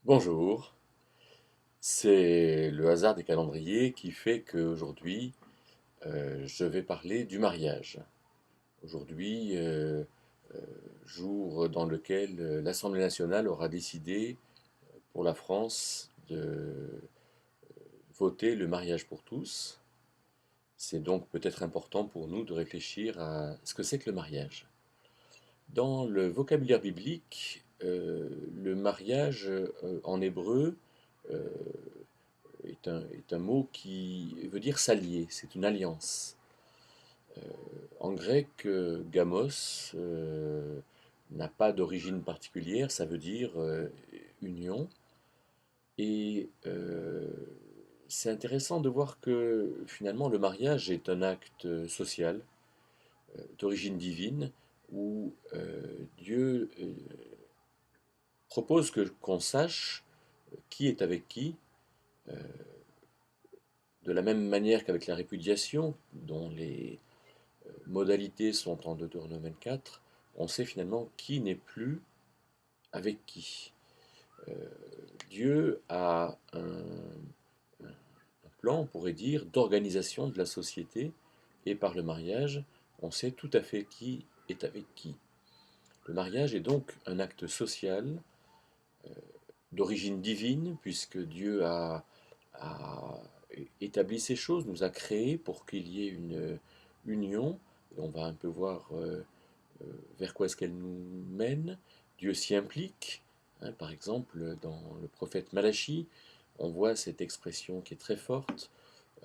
Bonjour, c'est le hasard des calendriers qui fait qu'aujourd'hui je vais parler du mariage. Aujourd'hui, euh, jour dans lequel l'Assemblée nationale aura décidé pour la France de voter le mariage pour tous. C'est donc peut-être important pour nous de réfléchir à ce que c'est que le mariage. Dans le vocabulaire biblique, le mariage en hébreu euh, est un mot qui veut dire s'allier, c'est une alliance. En grec, gamos n'a pas d'origine particulière, ça veut dire union. Et c'est intéressant de voir que finalement le mariage est un acte social d'origine divine où Dieu propose qu'on sache qui est avec qui, euh, de la même manière qu'avec la répudiation, dont les modalités sont en Deutéronome 24, on sait finalement qui n'est plus avec qui. Euh, Dieu a un plan, on pourrait dire, d'organisation de la société, et par le mariage, on sait tout à fait qui est avec qui. Le mariage est donc un acte social d'origine divine, puisque Dieu a établi ces choses, nous a créés pour qu'il y ait une union, et on va un peu voir vers quoi est-ce qu'elle nous mène. Dieu s'y implique. Hein, par exemple, dans le prophète Malachie, on voit cette expression qui est très forte,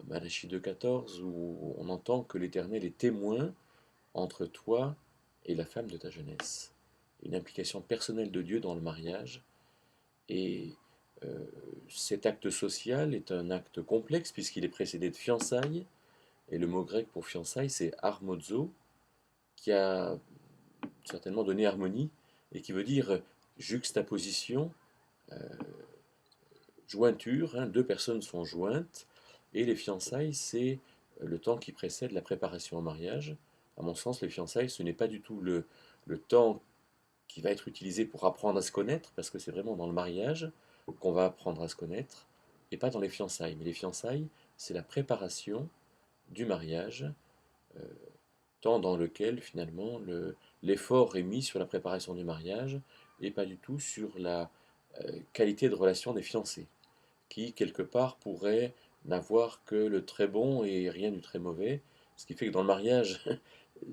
Malachie 2,14, où on entend que l'Éternel est témoin entre toi et la femme de ta jeunesse. Une implication personnelle de Dieu dans le mariage. Et euh, cet acte social est un acte complexe puisqu'il est précédé de fiançailles. Et le mot grec pour fiançailles, c'est armozo, qui a certainement donné harmonie, et qui veut dire juxtaposition, euh, jointure, hein, deux personnes sont jointes, et les fiançailles, c'est le temps qui précède la préparation au mariage. À mon sens, les fiançailles, ce n'est pas du tout le temps qui va être utilisé pour apprendre à se connaître, parce que c'est vraiment dans le mariage qu'on va apprendre à se connaître, et pas dans les fiançailles. Mais les fiançailles, c'est la préparation du mariage, euh, temps dans lequel finalement l'effort est mis sur la préparation du mariage et pas du tout sur la qualité de relation des fiancés, qui quelque part pourraient n'avoir que le très bon et rien du très mauvais, ce qui fait que dans le mariage,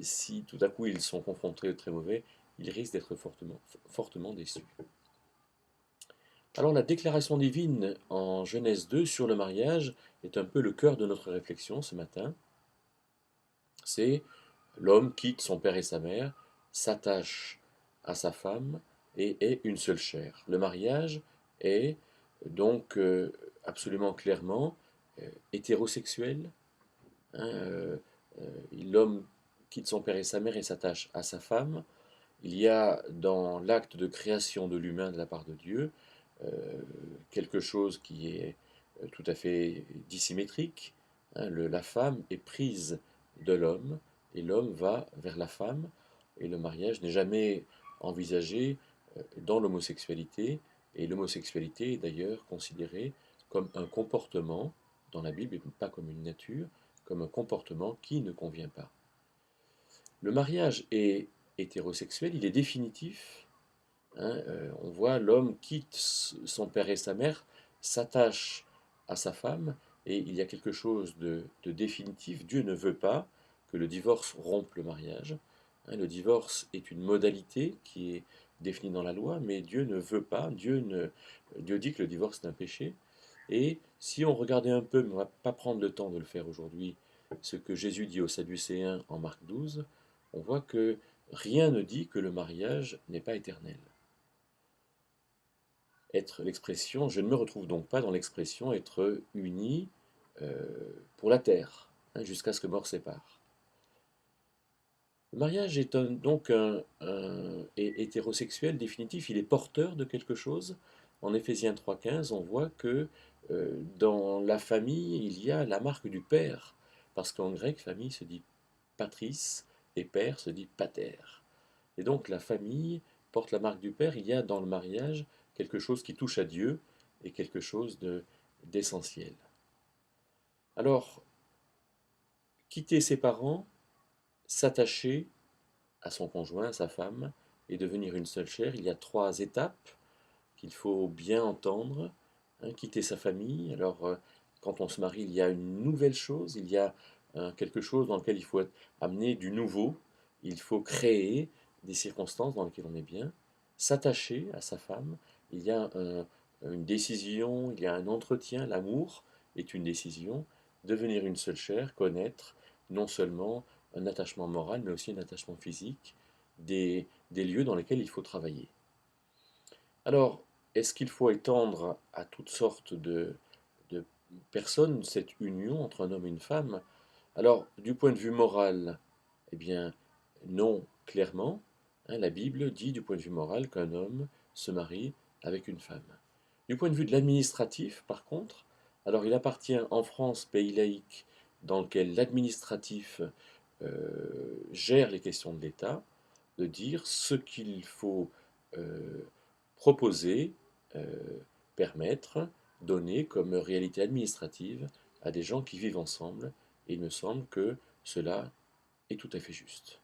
si tout à coup ils sont confrontés au très mauvais, ils risquent d'être fortement déçus. Alors la déclaration divine en Genèse 2 sur le mariage est un peu le cœur de notre réflexion ce matin. C'est l'homme quitte son père et sa mère, s'attache à sa femme et est une seule chair. Le mariage est donc absolument clairement hétérosexuel. Hein, l'homme quitte son père et sa mère et s'attache à sa femme. Il y a dans l'acte de création de l'humain de la part de Dieu euh, quelque chose qui est tout à fait dissymétrique. Hein, la femme est prise de l'homme et l'homme va vers la femme. Et le mariage n'est jamais envisagé dans l'homosexualité. Et l'homosexualité est d'ailleurs considérée comme un comportement dans la Bible, et pas comme une nature, comme un comportement qui ne convient pas. Le mariage est hétérosexuel, il est définitif. Hein, on voit l'homme quitte son père et sa mère, s'attache à sa femme, et il y a quelque chose de définitif. Dieu ne veut pas que le divorce rompe le mariage. Hein, le divorce est une modalité qui est définie dans la loi, mais Dieu ne veut pas. Dieu dit que le divorce est un péché. Et si on regardait un peu, mais on ne va pas prendre le temps de le faire aujourd'hui, ce que Jésus dit aux Sadducéens en Marc 12, on voit que rien ne dit que le mariage n'est pas éternel. Être l'expression, je ne me retrouve donc pas dans l'expression être uni euh, pour la terre, hein, jusqu'à ce que mort sépare. Le mariage est donc hétérosexuel définitif, il est porteur de quelque chose. En Éphésiens 3,15, on voit que dans la famille, il y a la marque du père, parce qu'en grec, famille se dit patris et père se dit pater. Et donc la famille porte la marque du père, il y a dans le mariage quelque chose qui touche à Dieu et quelque chose d'essentiel. Alors, quitter ses parents, s'attacher à son conjoint, à sa femme, et devenir une seule chair, il y a 3 étapes qu'il faut bien entendre. Quitter sa famille, alors quand on se marie, il y a une nouvelle chose, il y a quelque chose dans lequel il faut amener du nouveau, il faut créer des circonstances dans lesquelles on est bien, s'attacher à sa femme, il y a une décision, il y a un entretien, l'amour est une décision, devenir une seule chair, connaître non seulement un attachement moral, mais aussi un attachement physique, des lieux dans lesquels il faut travailler. Alors, est-ce qu'il faut étendre à toutes sortes de personnes cette union entre un homme et une femme? Alors, du point de vue moral, eh bien, non, clairement. La Bible dit du point de vue moral qu'un homme se marie avec une femme. Du point de vue de l'administratif, par contre, alors il appartient en France, pays laïque, dans lequel l'administratif gère les questions de l'État, de dire ce qu'il faut euh, proposer, permettre, donner comme réalité administrative à des gens qui vivent ensemble. Et il me semble que cela est tout à fait juste.